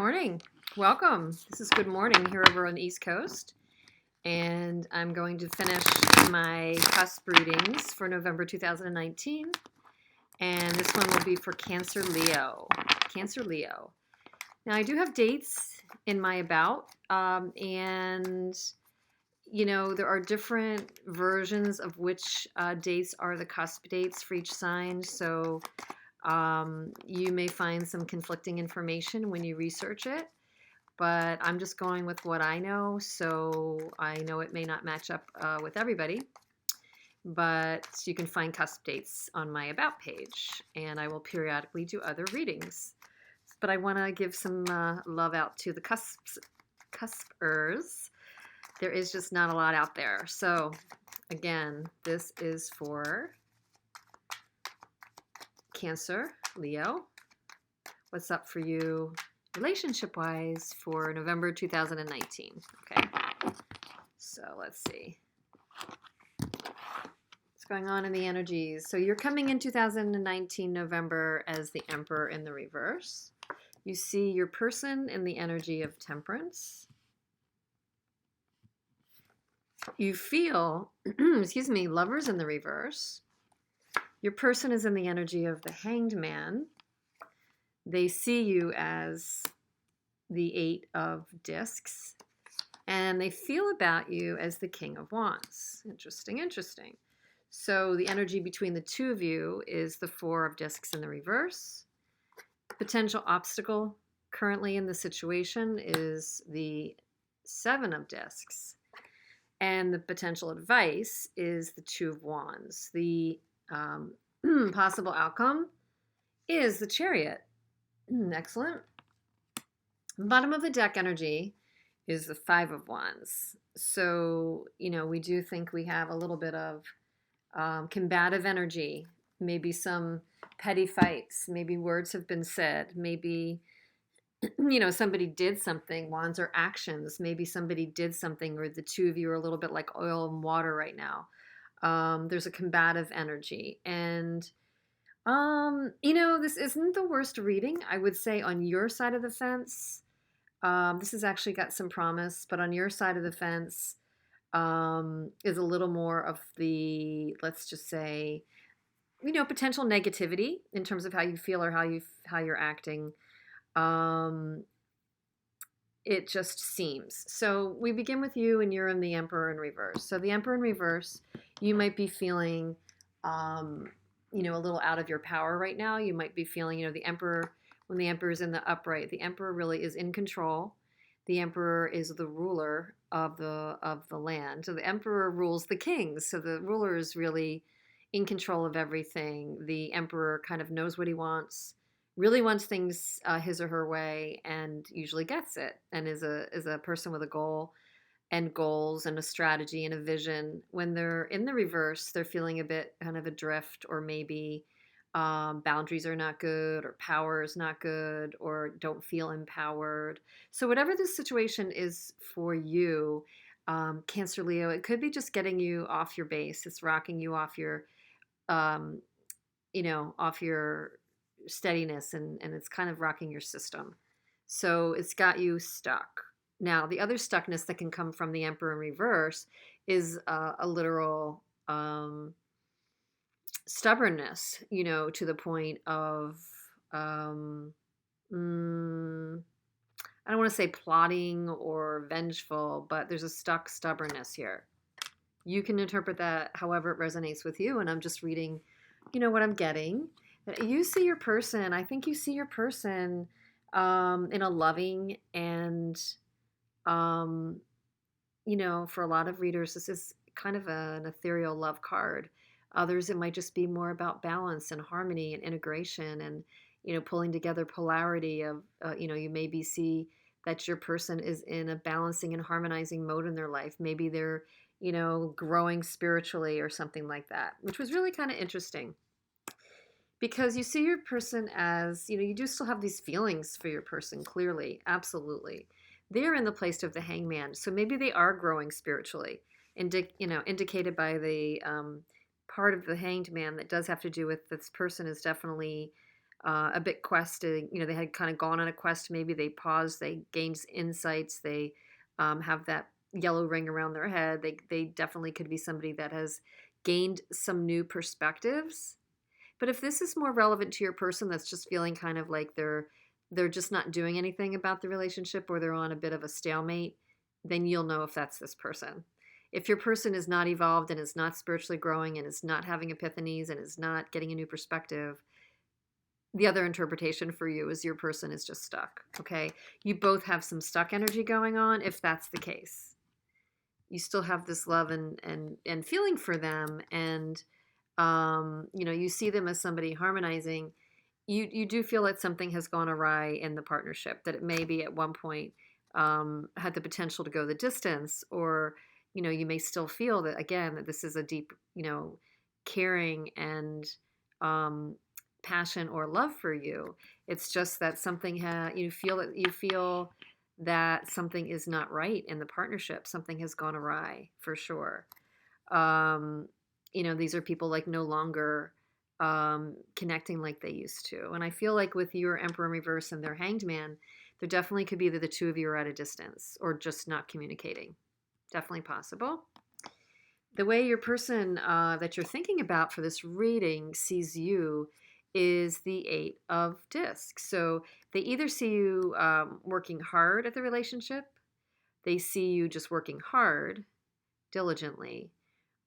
morning. Welcome. This is good morning here over on the East Coast. And I'm going to finish my cusp readings for November 2019. And this one will be for cancerleo. Cancerleo. Now, I do have dates in my about. And, there are different versions of which dates are the cusp dates for each sign. So you may find some conflicting information when you research it, but I'm just going with what I know, so I know it may not match up with everybody, but you can find cusp dates on my About page, and I will periodically do other readings. But I want to give some love out to the cuspers. There is just not a lot out there. So, again, this is for Cancer, Leo. What's up for you relationship-wise for November 2019? Okay, so let's see. What's going on in the energies? So you're coming in 2019 November as the Emperor in the reverse. You see your person in the energy of Temperance. You feel, Lovers in the reverse. Your person is in the energy of the Hanged Man. They see you as the Eight of Discs, and they feel about you as the King of Wands. Interesting, interesting. So the energy between the two of you is the Four of Discs in the reverse. Potential obstacle currently in the situation is the Seven of Discs. And the potential advice is the Two of Wands. The possible outcome is the Chariot. Excellent. Bottom of the deck energy is the Five of Wands. So, we do think we have a little bit of combative energy, maybe some petty fights, maybe words have been said, maybe, somebody did something. Wands are actions. Maybe somebody did something, or the two of you are a little bit like oil and water right now. There's a combative energy. And, this isn't the worst reading, I would say, on your side of the fence. This has actually got some promise, but on your side of the fence is a little more of the, let's just say, potential negativity in terms of how you feel or how you're acting. It just seems. So we begin with you, and you're in the Emperor in reverse. So the Emperor in reverse, you might be feeling, a little out of your power right now. You might be feeling, the Emperor, when the Emperor is in the upright, the Emperor really is in control. The Emperor is the ruler of the land. So the Emperor rules the kings. So the ruler is really in control of everything. The Emperor kind of knows what he wants, really wants things his or her way, and usually gets it, and is a person with a goal and goals and a strategy and a vision. When they're in the reverse, they're feeling a bit kind of adrift, or maybe boundaries are not good, or power is not good, or don't feel empowered. So whatever this situation is for you, Cancer Leo, it could be just getting you off your base. It's rocking you off your, off your steadiness, and it's kind of rocking your system. So it's got you stuck. Now, the other stuckness that can come from the Emperor in reverse is a literal stubbornness, to the point of, I don't want to say plotting or vengeful, but there's a stuck stubbornness here. You can interpret that however it resonates with you, and I'm just reading, what I'm getting. You see your person, I think you see your person in a loving and, for a lot of readers, this is kind of an ethereal love card. Others, it might just be more about balance and harmony and integration and, pulling together polarity of, you maybe see that your person is in a balancing and harmonizing mode in their life. Maybe they're, growing spiritually or something like that, which was really kind of interesting. Because you see your person as, you do still have these feelings for your person, clearly, absolutely. They're in the place of the Hangman, so maybe they are growing spiritually, indicated by the part of the Hanged Man that does have to do with this person is definitely a bit questing. They had kind of gone on a quest. Maybe they paused. They gained insights. They have that yellow ring around their head. They definitely could be somebody that has gained some new perspectives. But if this is more relevant to your person that's just feeling kind of like they're just not doing anything about the relationship, or they're on a bit of a stalemate, then you'll know if that's this person. If your person is not evolved and is not spiritually growing and is not having epiphanies and is not getting a new perspective, the other interpretation for you is your person is just stuck. Okay. You both have some stuck energy going on. If that's the case, you still have this love and feeling for them. And, you see them as somebody harmonizing. You do feel that something has gone awry in the partnership, that it may be at one point had the potential to go the distance, or, you may still feel that, again, that this is a deep, caring and passion or love for you. It's just that something you feel that something is not right in the partnership. Something has gone awry for sure. These are people like no longer connecting like they used to. And I feel like with your Emperor in reverse and their Hanged Man, there definitely could be that the two of you are at a distance or just not communicating. Definitely possible. The way your person that you're thinking about for this reading sees you is the Eight of Discs. So they either see you working hard at the relationship, they see you just working hard, diligently,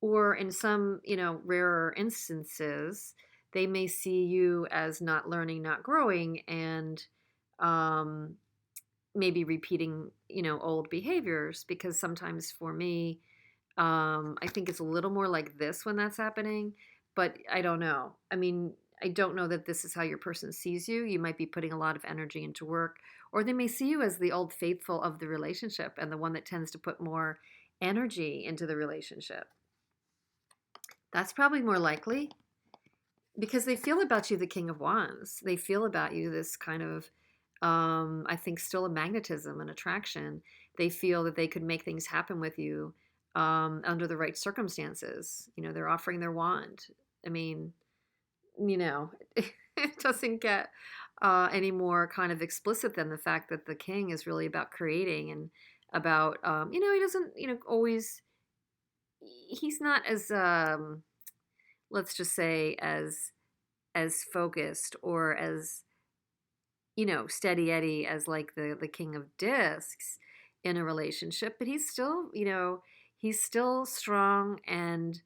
or in some, rarer instances, they may see you as not learning, not growing, and maybe repeating, old behaviors. Because sometimes for me, I think it's a little more like this when that's happening, but I don't know. I mean, I don't know that this is how your person sees you. You might be putting a lot of energy into work, or they may see you as the old faithful of the relationship and the one that tends to put more energy into the relationship. That's probably more likely, because they feel about you the King of Wands. They feel about you this kind of, I think, still a magnetism and attraction. They feel that they could make things happen with you under the right circumstances. They're offering their wand. I mean, it doesn't get any more kind of explicit than the fact that the king is really about creating and about, he doesn't, always, he's not as, let's just say, as focused or as, steady Eddie as like the King of Discs in a relationship, but he's still, he's still strong and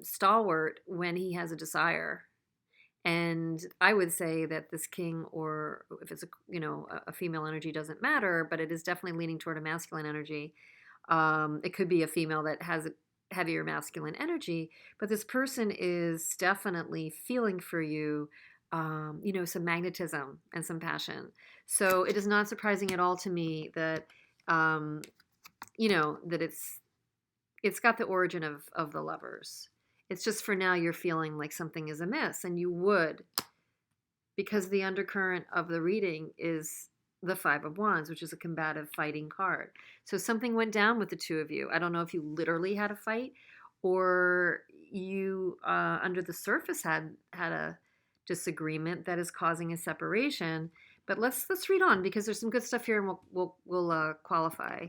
stalwart when he has a desire. And I would say that this king, or if it's a female energy, doesn't matter, but it is definitely leaning toward a masculine energy. It could be a female that has a heavier masculine energy, but this person is definitely feeling for you, some magnetism and some passion. So it is not surprising at all to me that, that it's got the origin of the Lovers. It's just for now you're feeling like something is amiss, and you would, because the undercurrent of the reading is the Five of Wands, which is a combative fighting card. So something went down with the two of you. I don't know if you literally had a fight, or you under the surface had a disagreement that is causing a separation. But let's read on, because there's some good stuff here, and we'll qualify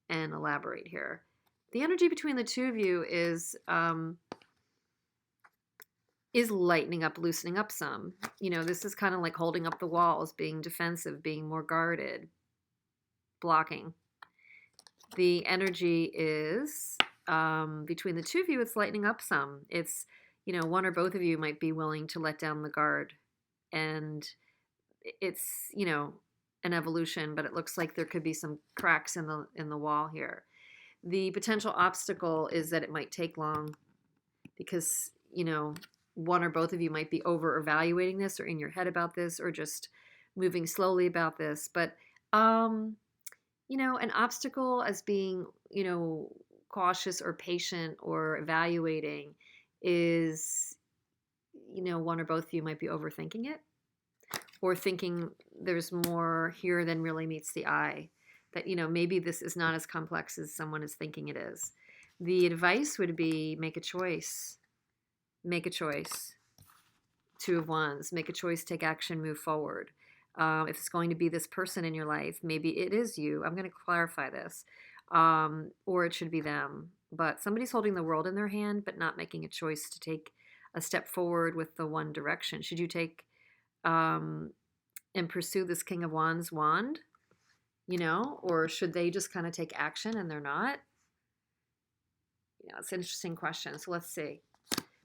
and elaborate here. The energy between the two of you is lightening up, loosening up some. This is kind of like holding up the walls, being defensive, being more guarded, blocking. The energy is between the two of you, it's lightening up some. It's, one or both of you might be willing to let down the guard. And it's, an evolution, but it looks like there could be some cracks in the wall here. The potential obstacle is that it might take long, because, one or both of you might be over evaluating this, or in your head about this, or just moving slowly about this. But, an obstacle as being, cautious or patient or evaluating is, one or both of you might be overthinking it, or thinking there's more here than really meets the eye, that, maybe this is not as complex as someone is thinking it is. The advice would be make a choice. Make a choice. Two of Wands. Make a choice, take action, move forward. If it's going to be this person in your life, maybe it is you. I'm going to clarify this. Or it should be them. But somebody's holding the world in their hand, but not making a choice to take a step forward with the one direction. Should you take and pursue this King of Wands wand, or should they just kind of take action and they're not? It's an interesting question. So let's see.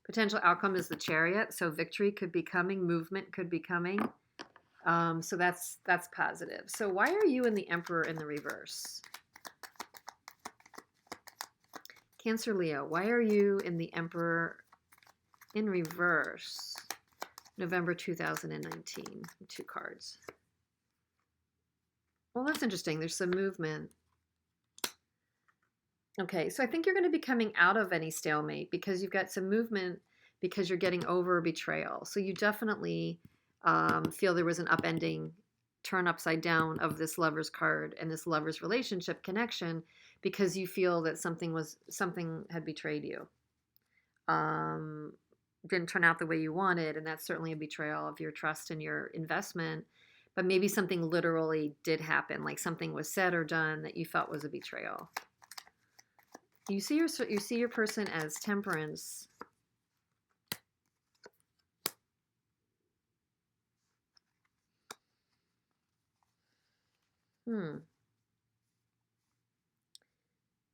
Potential outcome is the Chariot. So victory could be coming, movement could be coming. So that's positive. So why are you in the Emperor in the reverse? Cancer Leo, why are you in the Emperor in reverse? November 2019. 2 cards. Well, that's interesting. There's some movement. Okay, so I think you're going to be coming out of any stalemate because you've got some movement because you're getting over betrayal. So you definitely feel there was an upending, turn upside down of this Lover's card and this Lover's relationship connection because you feel that something had betrayed you. Didn't turn out the way you wanted, and that's certainly a betrayal of your trust and your investment. But maybe something literally did happen, like something was said or done that you felt was a betrayal. You see your person as Temperance.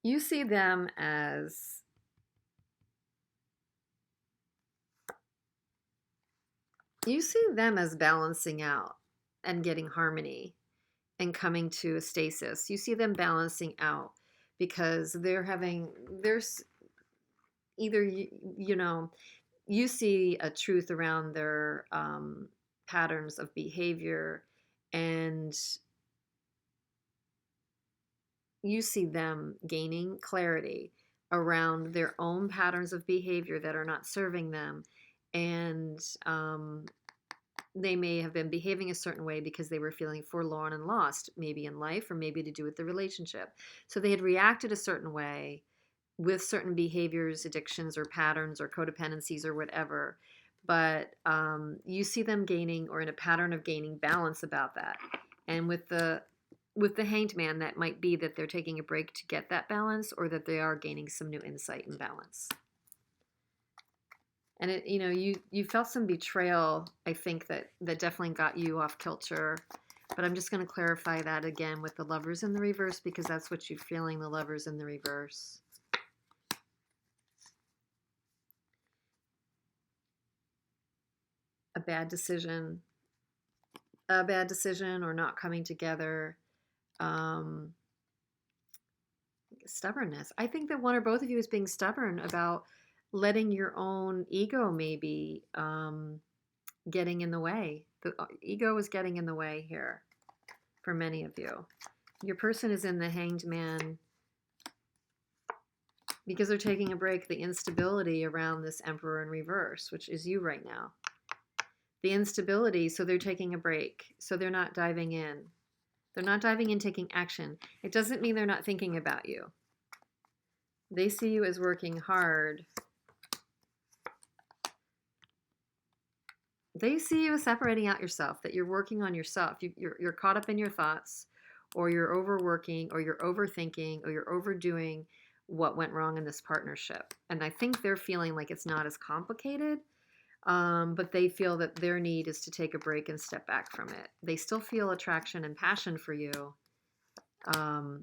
You see them as balancing out and getting harmony and coming to a stasis. You see them balancing out because there's either, you see a truth around their patterns of behavior, and you see them gaining clarity around their own patterns of behavior that are not serving them. And they may have been behaving a certain way because they were feeling forlorn and lost, maybe in life or maybe to do with the relationship. So they had reacted a certain way with certain behaviors, addictions, or patterns, or codependencies, or whatever. But you see them gaining, or in a pattern of gaining, balance about that. And with the Hanged Man, that might be that they're taking a break to get that balance, or that they are gaining some new insight and balance. And you felt some betrayal, I think, that definitely got you off kilter. But I'm just going to clarify that again with the Lovers in the reverse, because that's what you're feeling, the Lovers in the reverse. A bad decision or not coming together. Stubbornness. I think that one or both of you is being stubborn about letting your own ego maybe getting in the way. The ego is getting in the way here for many of you. Your person is in the Hanged Man because they're taking a break. The instability around this Emperor in reverse, which is you right now. The instability, so they're taking a break. So they're not diving in. They're not diving in, taking action. It doesn't mean they're not thinking about you. They see you as working hard. They see you as separating out yourself, that you're working on yourself. You're caught up in your thoughts, or you're overworking, or you're overthinking, or you're overdoing what went wrong in this partnership. And I think they're feeling like it's not as complicated, but they feel that their need is to take a break and step back from it. They still feel attraction and passion for you. I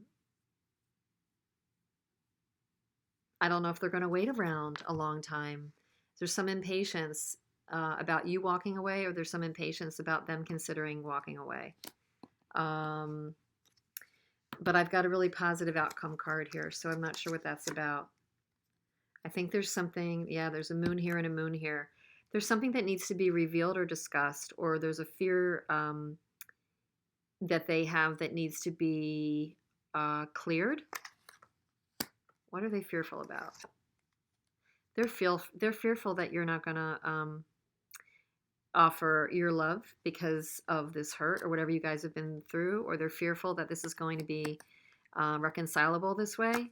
don't know if they're going to wait around a long time. There's some impatience about you walking away, or there's some impatience about them considering walking away. But I've got a really positive outcome card here, so I'm not sure what that's about. I think there's something, there's a moon here and a moon here. There's something that needs to be revealed or discussed, or there's a fear that they have that needs to be cleared. What are they fearful about? They're fearful that you're not going to offer your love because of this hurt or whatever you guys have been through, or they're fearful that this is going to be reconcilable this way.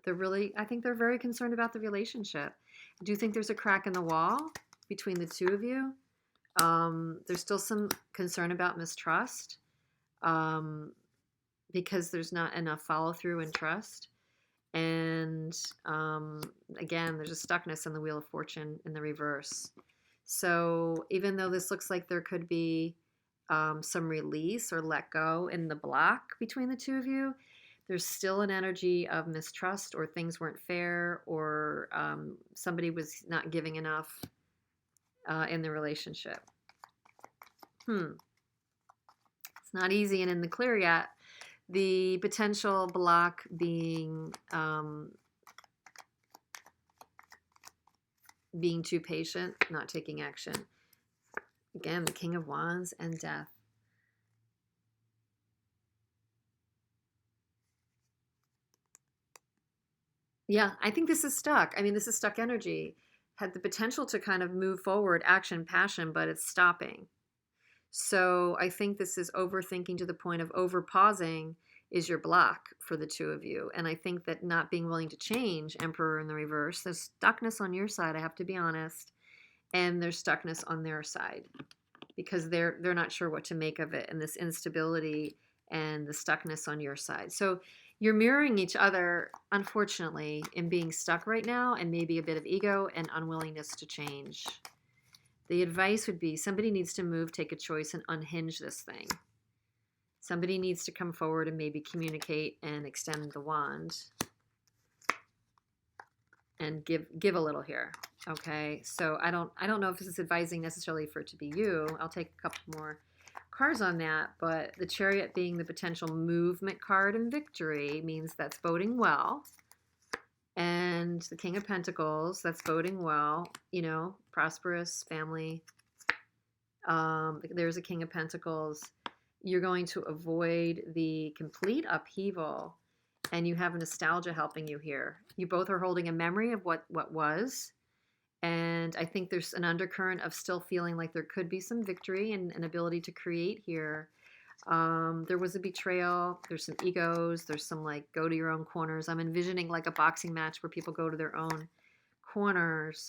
I think they're very concerned about the relationship. Do you think there's a crack in the wall? between the two of you. There's still some concern about mistrust, um, because there's not enough follow through and trust. And again, there's a stuckness in the Wheel of Fortune in the reverse. So even though this looks like there could be some release or let go in the block between the two of you, there's still an energy of mistrust, or things weren't fair, or somebody was not giving enough in the relationship. It's not easy and in the clear yet. The potential block being too patient, not taking action. Again, the King of Wands and Death. Yeah, I think this is stuck. I mean, this is stuck energy. Had the potential to kind of move forward, action, passion, but it's stopping. So I think this is overthinking to the point of over pausing is your block for the two of you. And I think that not being willing to change, Emperor in the reverse, there's stuckness on your side, I have to be honest, and there's stuckness on their side because they're not sure what to make of it, and this instability and the stuckness on your side. So you're mirroring each other, unfortunately, in being stuck right now, and maybe a bit of ego and unwillingness to change. The advice would be somebody needs to move, take a choice, and unhinge this thing. Somebody needs to come forward and maybe communicate and extend the wand and give a little here. Okay, so I don't know if this is advising necessarily for it to be you. I'll take a couple more cards on that, but the Chariot being the potential movement card and victory means that's boding well. And the King of Pentacles, that's boding well, you know, prosperous family. There's a King of Pentacles. You're going to avoid the complete upheaval, and you have nostalgia helping you here. You both are holding a memory of what was, and I think there's an undercurrent of still feeling like there could be some victory and an ability to create here. There was a betrayal. There's some egos. There's some like go to your own corners. I'm envisioning like a boxing match where people go to their own corners.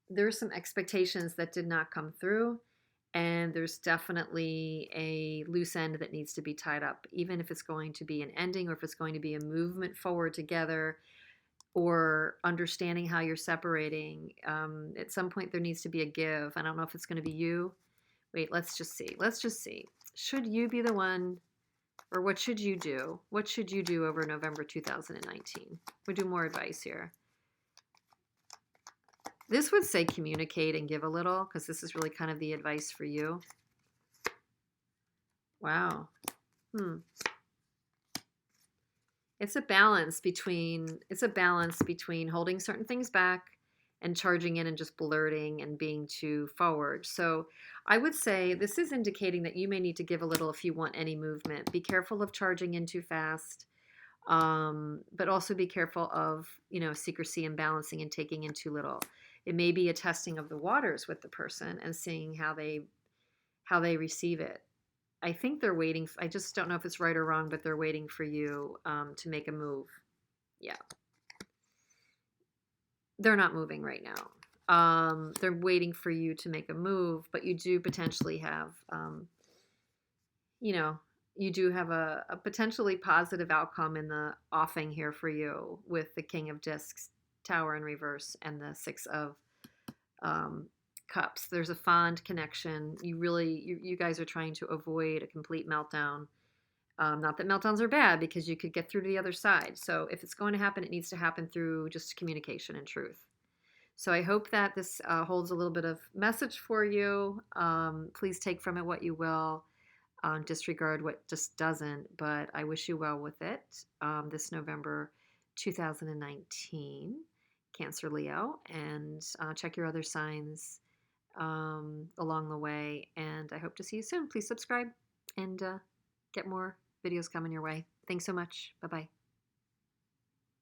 There's some expectations that did not come through, and there's definitely a loose end that needs to be tied up, even if it's going to be an ending or if it's going to be a movement forward together or understanding how you're separating. At some point there needs to be a give. I don't know if it's going to be you. Wait, let's just see. Let's just see. Should you be the one, or what should you do? What should you do over November 2019? We'll do more advice here. This would say communicate and give a little, because this is really kind of the advice for you. Wow. It's a balance between holding certain things back and charging in and just blurting and being too forward. So I would say this is indicating that you may need to give a little if you want any movement. Be careful of charging in too fast. But also be careful of, you know, secrecy and balancing and taking in too little. It may be a testing of the waters with the person and seeing how they receive it. I think they're waiting. I just don't know if it's right or wrong, but they're waiting for you to make a move. Yeah. They're not moving right now. They're waiting for you to make a move, but you do potentially have, you know, you do have a potentially positive outcome in the offing here for you with the King of Discs, Tower in reverse, and the Six of Cups. There's a fond connection. You guys are trying to avoid a complete meltdown. Not that meltdowns are bad, because you could get through to the other side. So if it's going to happen, it needs to happen through just communication and truth. So I hope that this holds a little bit of message for you. Please take from it what you will. Disregard what just doesn't, but I wish you well with it this November 2019, Cancer Leo, and check your other signs along the way, and I hope to see you soon. Please subscribe and get more videos coming your way. Thanks so much. Bye-bye.